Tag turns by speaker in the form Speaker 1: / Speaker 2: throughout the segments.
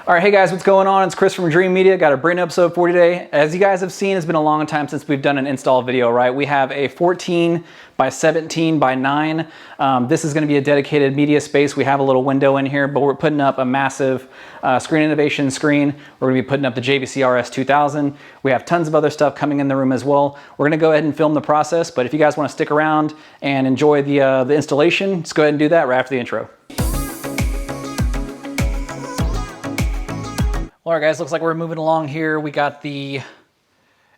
Speaker 1: All right, hey guys, what's going on? It's Chris from Dreamedia. Got a brand new episode for you today. As you guys have seen, it's been a long time since we've done an install video, right? We have a 14 by 17 by 9. This is going to be a dedicated media space. We have a little window in here, but we're putting up a massive screen innovation screen. We're going to be putting up the JVC rs2000. We have tons of other stuff coming in the room as well. We're going to go ahead and film the process, but if you guys want to stick around and enjoy the installation, just go ahead and do that right after the intro. All right guys, looks like we're moving along here. We got the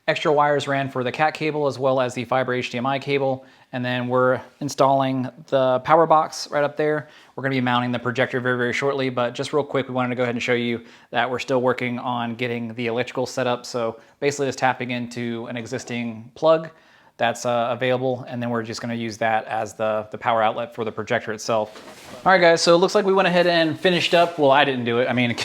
Speaker 1: extra wires ran for the cat cable as well as the fiber HDMI cable. And then we're installing the power box right up there. We're gonna be mounting the projector very, very shortly, but just real quick, we wanted to go ahead and show you that we're still working on getting the electrical set up. So basically just tapping into an existing plug that's available, and then we're just gonna use that as the power outlet for the projector itself. All right guys, so it looks like we went ahead and finished up. Well, I didn't do it. I mean,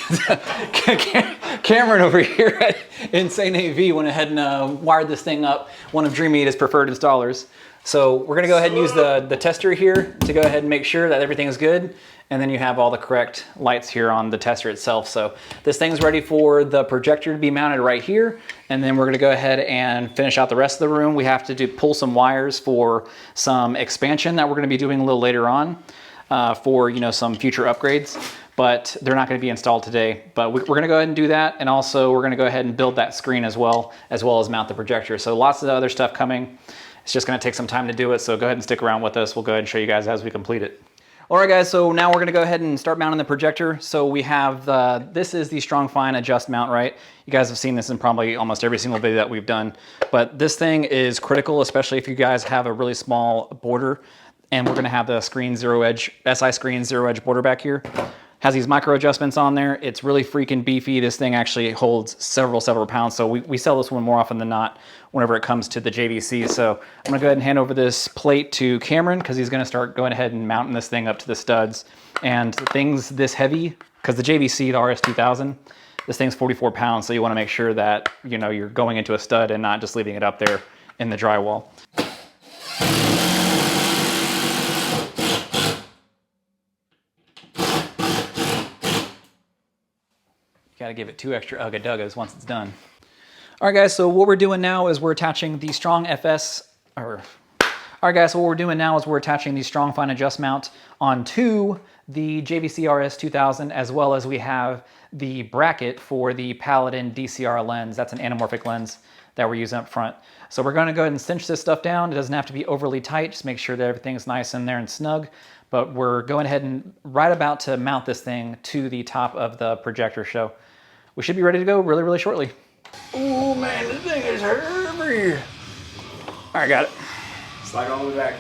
Speaker 1: Cameron over here at Insane AV went ahead and wired this thing up, one of Dreamedia's preferred installers. So we're gonna go ahead and use the tester here to go ahead and make sure that everything is good. And then you have all the correct lights here on the tester itself. So this thing's ready for the projector to be mounted right here. And then we're gonna go ahead and finish out the rest of the room. We have to pull some wires for some expansion that we're gonna be doing a little later on for some future upgrades, but they're not gonna be installed today. But we're gonna go ahead and do that. And also we're gonna go ahead and build that screen as well as mount the projector. So lots of other stuff coming. It's just gonna take some time to do it. So go ahead and stick around with us. We'll go ahead and show you guys as we complete it. All right guys, so now we're gonna go ahead and start mounting the projector. So we have, this is the Strong Fine Adjust mount, right? You guys have seen this in probably almost every single video that we've done, but this thing is critical, especially if you guys have a really small border, and we're gonna have the screen zero edge, SI screen zero edge border back here. Has these micro adjustments on there. It's really freaking beefy. This thing actually holds several pounds. So we sell this one more often than not whenever it comes to the JVC. So I'm gonna go ahead and hand over this plate to Cameron because he's gonna start going ahead and mounting this thing up to the studs. And things this heavy, because the JVC, the rs2000, this thing's 44 pounds. So you wanna make sure that you're going into a stud and not just leaving it up there in the drywall. Got to give it 2 extra ugga-duggas once it's done. All right guys, so what we're doing now is we're attaching the Strong Fine Adjust mount onto the JVC rs2000, as well as we have the bracket for the Paladin DCR lens. That's an anamorphic lens that we're using up front. So we're going to go ahead and cinch this stuff down. It doesn't have to be overly tight. Just make sure that everything's nice in there and snug. But we're going ahead and right about to mount this thing to the top of the projector. So we should be ready to go really, really shortly. Oh man, this thing is heavy. All right, got it. Slide all the way back.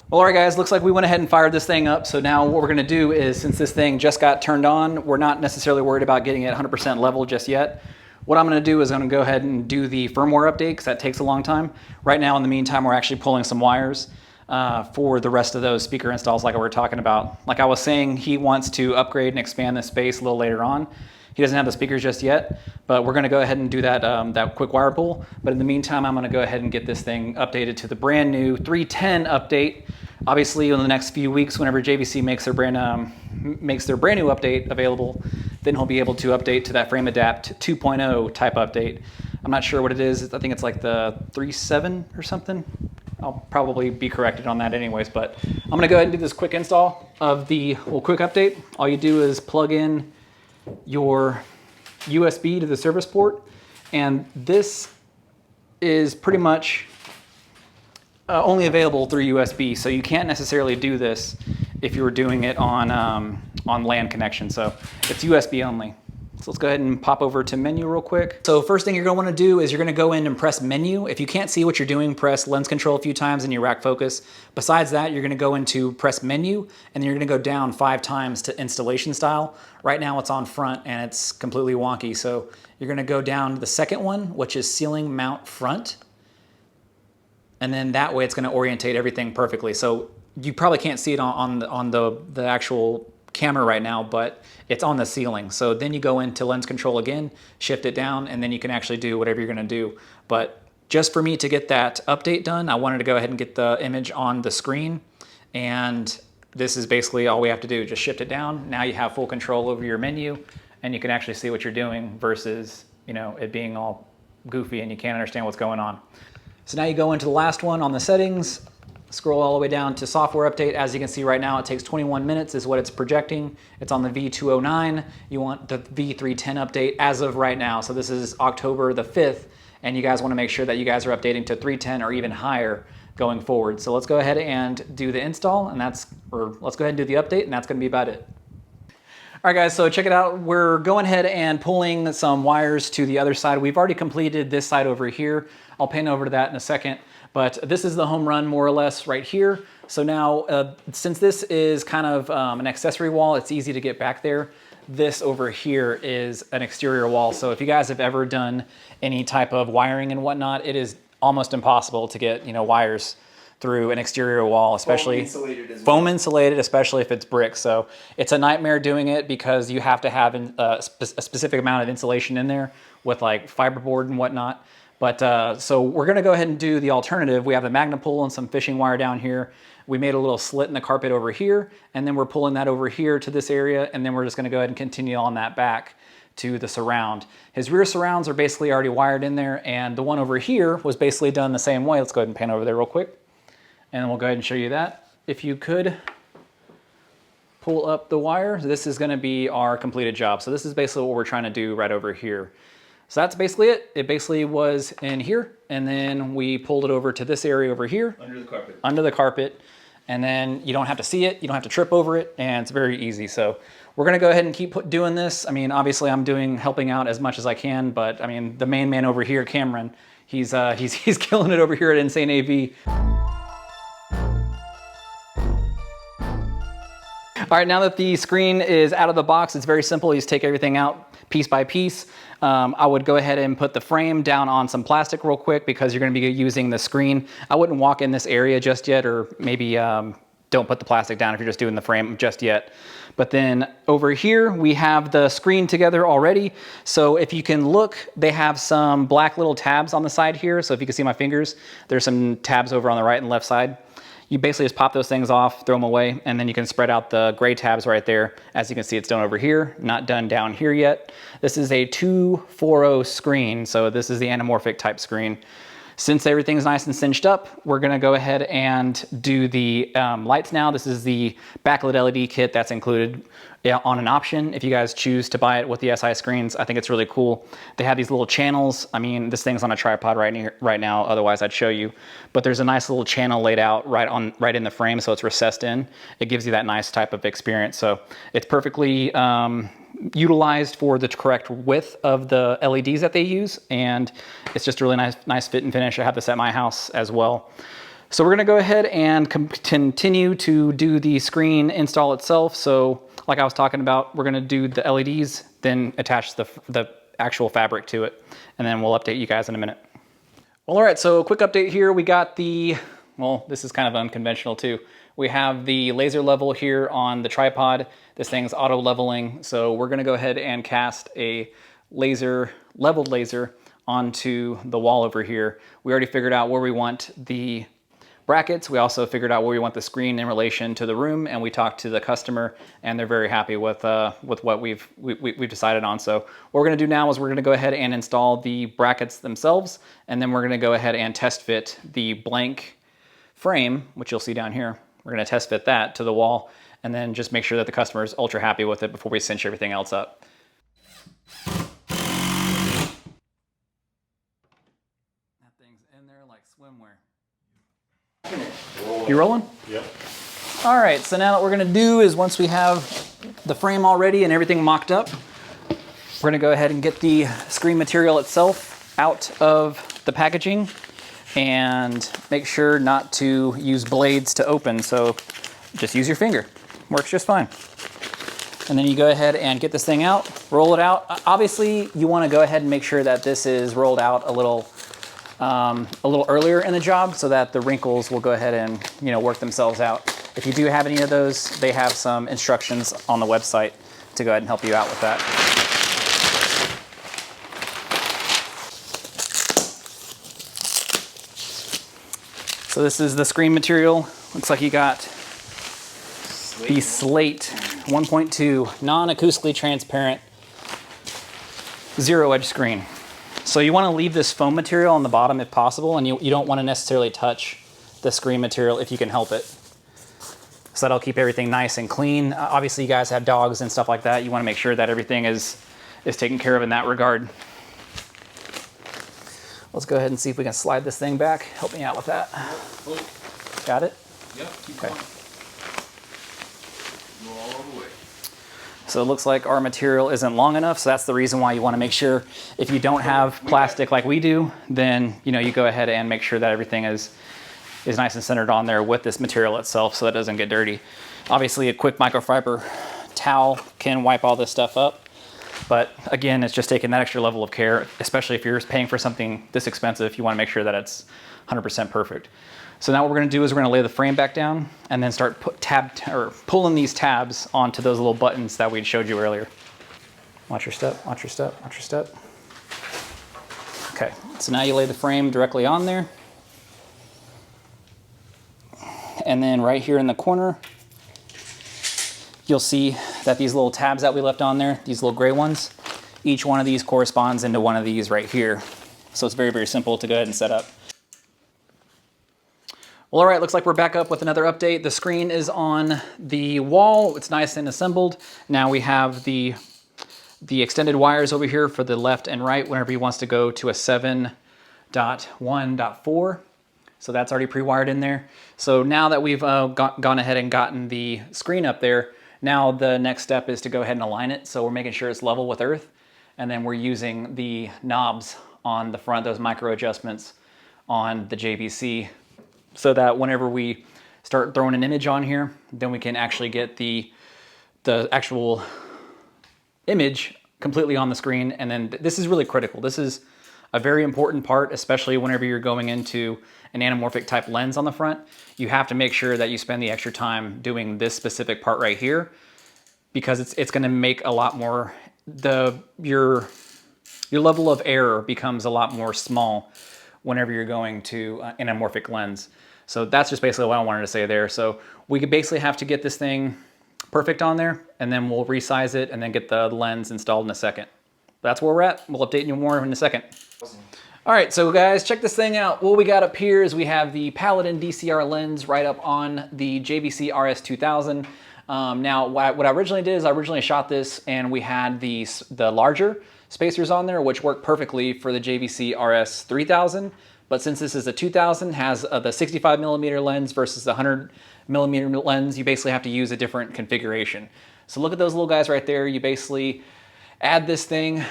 Speaker 1: Well, all right guys, looks like we went ahead and fired this thing up. So now what we're gonna do is, since this thing just got turned on, we're not necessarily worried about getting it 100% level just yet. What I'm gonna do is I'm gonna go ahead and do the firmware update, because that takes a long time. Right now, in the meantime, we're actually pulling some wires for the rest of those speaker installs like we were talking about. Like I was saying, he wants to upgrade and expand the space a little later on. He doesn't have the speakers just yet, but we're gonna go ahead and do that, that quick wire pull. But in the meantime, I'm gonna go ahead and get this thing updated to the brand new 310 update. Obviously, in the next few weeks, whenever JVC makes their brand new update available, then he'll be able to update to that Frame Adapt 2.0 type update. I'm not sure what it is. I think it's like the 3.7 or something. I'll probably be corrected on that anyways, but I'm gonna go ahead and do this quick install of the quick update. All you do is plug in your USB to the service port, and this is pretty much only available through USB, so you can't necessarily do this if you were doing it on LAN connection. So it's USB only. So let's go ahead and pop over to menu real quick. So first thing you're gonna wanna do is you're gonna go in and press menu. If you can't see what you're doing, press lens control a few times in your rack focus. Besides that, you're gonna go into press menu, and then you're gonna go down 5 times to installation style. Right now it's on front and it's completely wonky. So you're gonna go down to the second one, which is ceiling mount front. And then that way it's gonna orientate everything perfectly. So you probably can't see it on the actual camera right now, but it's on the ceiling. So then you go into lens control again, shift it down, and then you can actually do whatever you're gonna do. But just for me to get that update done, I wanted to go ahead and get the image on the screen. And this is basically all we have to do. Just shift it down. Now you have full control over your menu, and you can actually see what you're doing versus, you know, it being all goofy and you can't understand what's going on. So now you go into the last one on the settings, scroll all the way down to software update. As you can see right now, it takes 21 minutes is what it's projecting. It's on the V209. You want the V310 update as of right now. So this is October the 5th, and you guys want to make sure that you guys are updating to 310 or even higher going forward. So let's go ahead and do the install, and let's go ahead and do the update, and that's going to be about it. All right, guys, so check it out. We're going ahead and pulling some wires to the other side. We've already completed this side over here. I'll pan over to that in a second, but this is the home run more or less right here. So now, since this is kind of an accessory wall, it's easy to get back there. This over here is an exterior wall. So if you guys have ever done any type of wiring and whatnot, it is almost impossible to get, you know, wires through an exterior wall, especially foam insulated, especially if it's brick. So it's a nightmare doing it because you have to have a specific amount of insulation in there with like fiberboard and whatnot. But so we're gonna go ahead and do the alternative. We have the Magna pull and some fishing wire down here. We made a little slit in the carpet over here, and then we're pulling that over here to this area, and then we're just gonna go ahead and continue on that back to the surround. His rear surrounds are basically already wired in there, and the one over here was basically done the same way. Let's go ahead and pan over there real quick. And we'll go ahead and show you that. If you could pull up the wire, this is gonna be our completed job. So this is basically what we're trying to do right over here. So that's basically it. It basically was in here, and then we pulled it over to this area over here.
Speaker 2: Under the carpet.
Speaker 1: Under the carpet. And then you don't have to see it, you don't have to trip over it, and it's very easy. So we're gonna go ahead and keep doing this. I mean, obviously I'm helping out as much as I can, but I mean, the main man over here, Cameron, he's killing it over here at Insane AV. All right, now that the screen is out of the box, it's very simple. You just take everything out piece by piece. I would go ahead and put the frame down on some plastic real quick because you're gonna be using the screen. I wouldn't walk in this area just yet, or maybe don't put the plastic down if you're just doing the frame just yet. But then over here, we have the screen together already. So if you can look, they have some black little tabs on the side here. So if you can see my fingers, there's some tabs over on the right and left side. You basically just pop those things off, throw them away, and then you can spread out the gray tabs right there. As you can see, it's done over here, not done down here yet. This is a 240 screen, so this is the anamorphic type screen. Since everything's nice and cinched up, we're gonna go ahead and do the lights now. This is the backlit LED kit that's included on an option. If you guys choose to buy it with the SI screens, I think it's really cool. They have these little channels. I mean, this thing's on a tripod right now, otherwise I'd show you. But there's a nice little channel laid out right in the frame, so it's recessed in. It gives you that nice type of experience. So it's perfectly utilized for the correct width of the LEDs that they use, and it's just a really nice fit and finish. I have this at my house as well. So we're gonna go ahead and continue to do the screen install itself. So like I was talking about, we're gonna do the LEDs, then attach the actual fabric to it, and then we'll update you guys in a minute. Well, all right, so a quick update here. We got well, this is kind of unconventional too. We have the laser level here on the tripod. This thing's auto leveling. So we're gonna go ahead and cast a leveled laser onto the wall over here. We already figured out where we want the brackets. We also figured out where we want the screen in relation to the room, and we talked to the customer, and they're very happy with what we've decided on. So what we're gonna do now is we're gonna go ahead and install the brackets themselves, and then we're gonna go ahead and test fit the blank frame, which you'll see down here. We're gonna test fit that to the wall, and then just make sure that the customer is ultra happy with it before we cinch everything else up. That thing's in there like swimwear. You rolling?
Speaker 2: Yep.
Speaker 1: All right, so now what we're gonna do is once we have the frame all ready and everything mocked up, we're gonna go ahead and get the screen material itself out of the packaging and make sure not to use blades to open, so just use your finger. Works just fine. And then you go ahead and get this thing out, roll it out. Obviously, you wanna go ahead and make sure that this is rolled out a little earlier in the job so that the wrinkles will go ahead and work themselves out. If you do have any of those, they have some instructions on the website to go ahead and help you out with that. So this is the screen material. Looks like you got the Slate 1.2 non-acoustically transparent zero edge screen. So you want to leave this foam material on the bottom if possible, and you don't want to necessarily touch the screen material if you can help it. So that'll keep everything nice and clean. Obviously you guys have dogs and stuff like that. You want to make sure that everything is taken care of in that regard. Let's go ahead and see if we can slide this thing back. Help me out with that. Oh. Got it?
Speaker 2: Yep, keep
Speaker 1: okay.
Speaker 2: going. Go all the way.
Speaker 1: So it looks like our material isn't long enough, so that's the reason why you want to make sure if you don't have plastic like we do, then you go ahead and make sure that everything is nice and centered on there with this material itself so that it doesn't get dirty. Obviously a quick microfiber towel can wipe all this stuff up, but again, it's just taking that extra level of care, especially if you're paying for something this expensive. You want to make sure that it's 100% perfect. So now what we're going to do is we're going to lay the frame back down and then start pulling these tabs onto those little buttons that we showed you earlier. Watch your step, watch your step, watch your step. Okay, so now you lay the frame directly on there. And then right here in the corner, you'll see that these little tabs that we left on there, these little gray ones, each one of these corresponds into one of these right here. So it's very, very simple to go ahead and set up. Well, all right, looks like we're back up with another update. The screen is on the wall. It's nice and assembled. Now we have the extended wires over here for the left and right whenever he wants to go to a 7.1.4. So that's already pre-wired in there. So now that we've gone ahead and gotten the screen up there, now the next step is to go ahead and align it. So we're making sure it's level with earth. And then we're using the knobs on the front, those micro adjustments on the JVC, so that whenever we start throwing an image on here, then we can actually get the actual image completely on the screen. And then this is really critical. This is a very important part, especially whenever you're going into an anamorphic type lens on the front. You have to make sure that you spend the extra time doing this specific part right here, because it's going to make a lot more, your level of error becomes a lot more small whenever you're going to an anamorphic lens. So that's just basically what I wanted to say there. So we could basically have to get this thing perfect on there, and then we'll resize it and then get the lens installed in a second. That's where we're at. We'll update you more in a second. All right, so guys, check this thing out. What we got up here is we have the Paladin DCR lens right up on the JVC rs2000. Now, what I originally did is I originally shot this and we had the larger spacers on there, which work perfectly for the JVC rs3000. But since this is a 2000, has the 65mm lens versus the 100mm lens, you basically have to use a different configuration. So look at those little guys right there. You basically add this thing,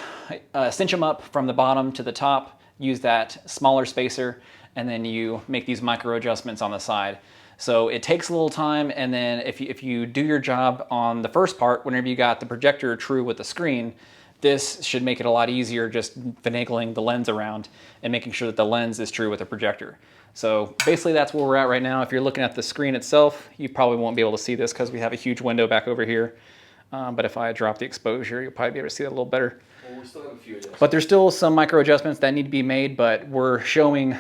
Speaker 1: cinch them up from the bottom to the top, use that smaller spacer, and then you make these micro adjustments on the side. So it takes a little time, and then if you do your job on the first part, whenever you got the projector true with the screen, this should make it a lot easier just finagling the lens around and making sure that the lens is true with the projector. So basically that's where we're at right now. If you're looking at the screen itself, you probably won't be able to see this because we have a huge window back over here. But if I drop the exposure, you'll probably be able to see that a little better.
Speaker 2: Well, we still have a few adjustments. But
Speaker 1: there's still some micro adjustments that need to be made, but we're showing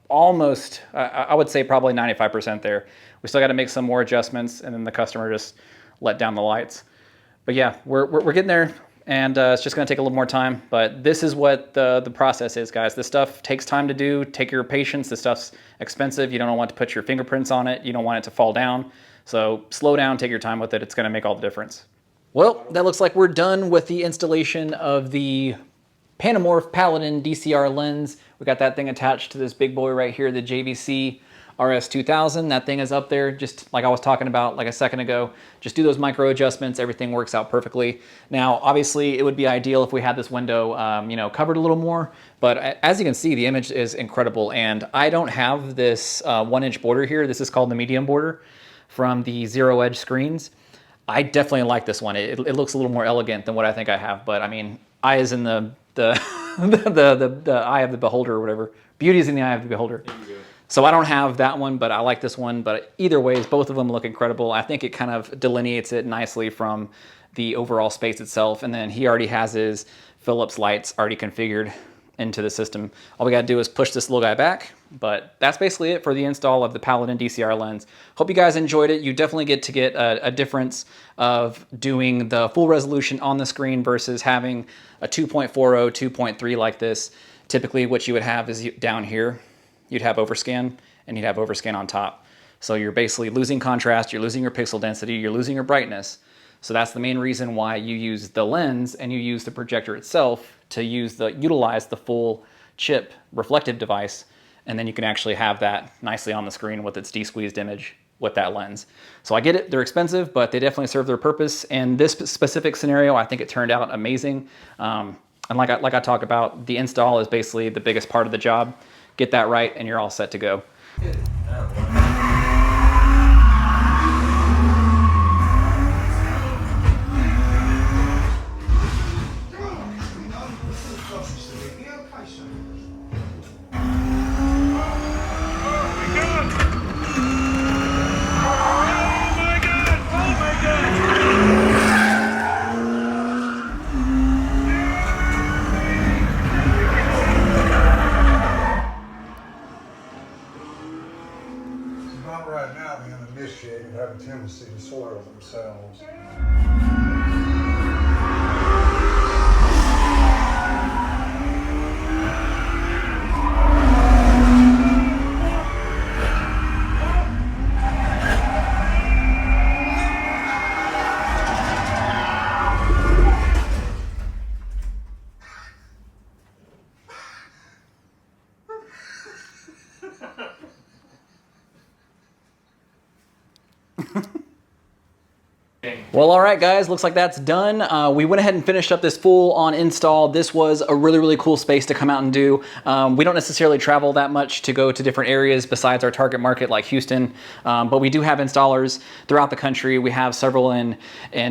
Speaker 1: almost, I would say probably 95% there. We still got to make some more adjustments, and then the customer just let down the lights. But yeah, we're getting there. And it's just going to take a little more time, but this is what the process is, guys. This stuff takes time to do. Take your patience. This stuff's expensive. You don't want to put your fingerprints on it. You don't want it to fall down. So slow down, take your time with it. It's going to make all the difference. Well, that looks like we're done with the installation of the Panamorph Paladin DCR lens. We got that thing attached to this big boy right here, the JVC rs2000. That thing is up there, just like I was talking about like a second ago. Just do those micro adjustments, everything works out perfectly. Now, obviously, it would be ideal if we had this window, covered a little more, but as you can see, the image is incredible, and I don't have this 1-inch border here. This is called the medium border from the zero edge screens. I definitely like this one. It looks a little more elegant than what I think I have, but I mean, eye is in the eye of the beholder or whatever. Beauty is in the eye of the beholder. So I don't have that one, but I like this one. But either ways, both of them look incredible. I think it kind of delineates it nicely from the overall space itself. And then he already has his Philips lights already configured into the system. All we got to do is push this little guy back, but that's basically it for the install of the Paladin DCR lens. Hope you guys enjoyed it. You definitely get to get a difference of doing the full resolution on the screen versus having a 2.40, 2.3 like this. Typically what you would have is down here, you'd have overscan and you'd have overscan on top. So you're basically losing contrast, you're losing your pixel density, you're losing your brightness. So that's the main reason why you use the lens and you use the projector itself to utilize the full chip reflective device, and then you can actually have that nicely on the screen with its de-squeezed image with that lens. So I get it, they're expensive, but they definitely serve their purpose. And this specific scenario, I think it turned out amazing. And like I talked about, the install is basically the biggest part of the job. Get that right and you're all set to go.
Speaker 3: Right now, the uninitiated have a tendency to soil themselves.
Speaker 1: Well, all right, guys, looks like that's done. We went ahead and finished up this full on install. This was a really, really cool space to come out and do. We don't necessarily travel that much to go to different areas besides our target market like Houston, but we do have installers throughout the country. We have several in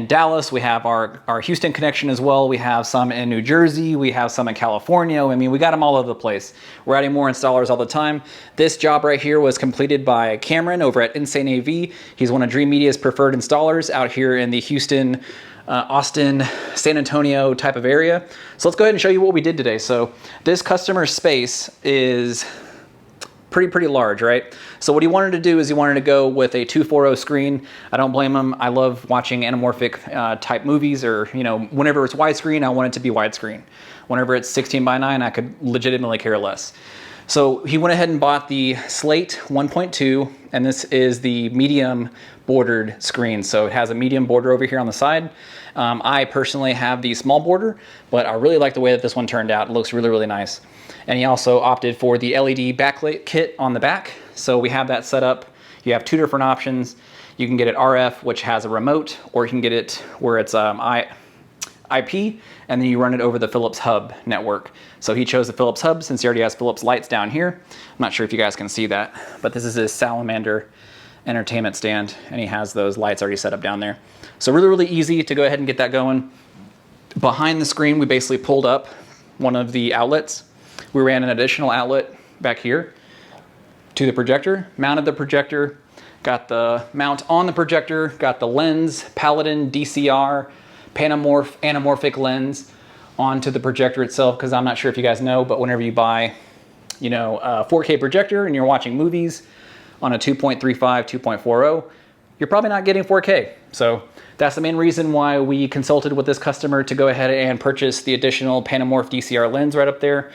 Speaker 1: Dallas. We have our Houston connection as well. We have some in New Jersey. We have some in California. I mean, we got them all over the place. We're adding more installers all the time. This job right here was completed by Cameron over at Insane AV. He's one of Dreamedia's preferred installers out here in the Houston, Austin, San Antonio type of area. So let's go ahead and show you what we did today. So this customer space is pretty large, right? So what he wanted to do is he wanted to go with a 240 screen. I don't blame him. I love watching anamorphic type movies, or whenever it's widescreen, I want it to be widescreen. Whenever it's 16:9, I could legitimately care less. So he went ahead and bought the Slate 1.2, and this is the medium bordered screen. So it has a medium border over here on the side. I personally have the small border, but I really like the way that this one turned out. It looks really, really nice. And he also opted for the LED Backlit Kit on the back. So we have that set up. You have two different options. You can get it RF, which has a remote, or you can get it where it's IP, and then you run it over the Philips Hub network. So he chose the Philips Hub since he already has Philips lights down here. I'm not sure if you guys can see that, but this is his Salamander entertainment stand, and he has those lights already set up down there. So really, really easy to go ahead and get that going. Behind the screen, we basically pulled up one of the outlets. We ran an additional outlet back here to the projector, mounted the projector, got the mount on the projector, got the lens, Paladin DCR anamorphic lens onto the projector itself, because I'm not sure if you guys know, but whenever you buy, a 4K projector and you're watching movies on a 2.35, 2.40, you're probably not getting 4K. So that's the main reason why we consulted with this customer to go ahead and purchase the additional Panamorph DCR lens right up there.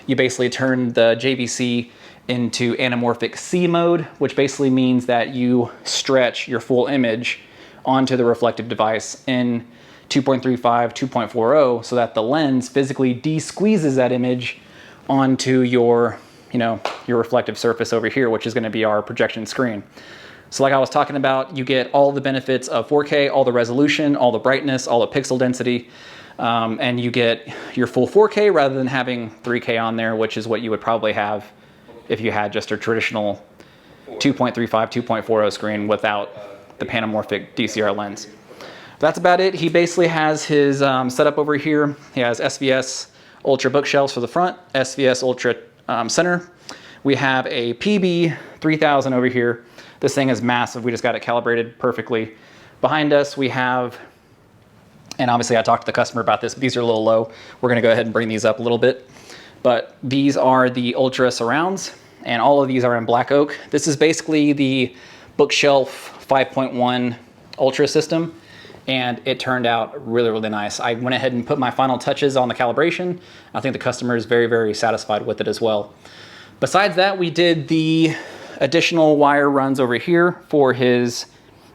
Speaker 1: You basically turn the JVC into anamorphic C mode, which basically means that you stretch your full image onto the reflective device in 2.35, 2.40, so that the lens physically de-squeezes that image onto your reflective surface over here, which is going to be our projection screen. So like I was talking about, you get all the benefits of 4K, all the resolution, all the brightness, all the pixel density, and you get your full 4K rather than having 3K on there, which is what you would probably have if you had just a traditional 2.35, 2.40 screen without the Panamorphic DCR lens. That's about it. He basically has his setup over here. He has SVS Ultra bookshelves for the front, SVS Ultra center. We have a PB3000 over here. This thing is massive. We just got it calibrated perfectly. Behind us we have, and obviously I talked to the customer about this, but these are a little low. We're gonna go ahead and bring these up a little bit. but these are the Ultra surrounds, and all of these are in black oak. This is basically the bookshelf 5.1 Ultra system, and it turned out really, really nice. I went ahead and put my final touches on the calibration. I think the customer is very, very satisfied with it as well. Besides that, we did the additional wire runs over here for his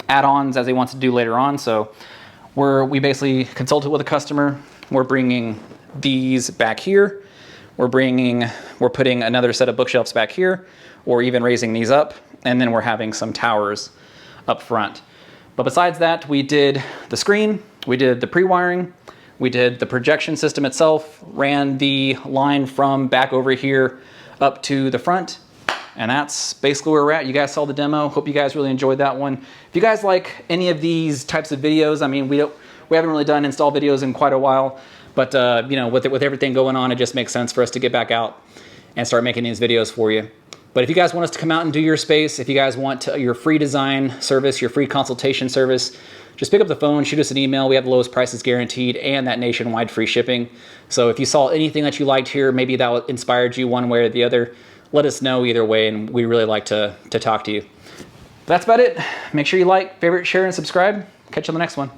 Speaker 1: add-ons as he wants to do later on. So we basically consulted with a customer. We're bringing these back here. We're putting another set of bookshelves back here, or even raising these up, and then we're having some towers up front. But besides that, we did the screen, we did the pre-wiring, we did the projection system itself, ran the line from back over here up to the front, and that's basically where we're at. You guys saw the demo. Hope you guys really enjoyed that one. If you guys like any of these types of videos, I mean, we haven't really done install videos in quite a while, but you know, with everything going on, it just makes sense for us to get back out and start making these videos for you. But if you guys want us to come out and do your space, if you guys want your free design service, your free consultation service, just pick up the phone, shoot us an email. We have the lowest prices guaranteed and that nationwide free shipping. So if you saw anything that you liked here, maybe that inspired you one way or the other, let us know either way, and we really like to talk to you. That's about it. Make sure you like, favorite, share, and subscribe. Catch you on the next one.